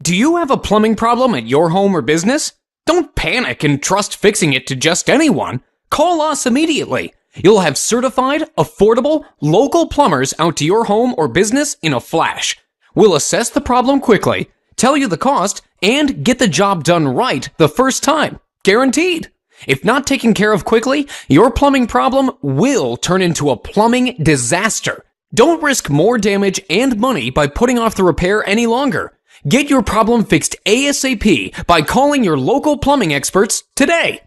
Do you have a plumbing problem at your home or business? Don't panic and trust fixing it to just anyone. Call us immediately. You'll have certified, affordable, local plumbers out to your home or business in a flash. We'll assess the problem quickly, tell you the cost, and get the job done right the first time. Guaranteed. If not taken care of quickly, your plumbing problem will turn into a plumbing disaster. Don't risk more damage and money by putting off the repair any longer. Get your problem fixed ASAP by calling your local plumbing experts today.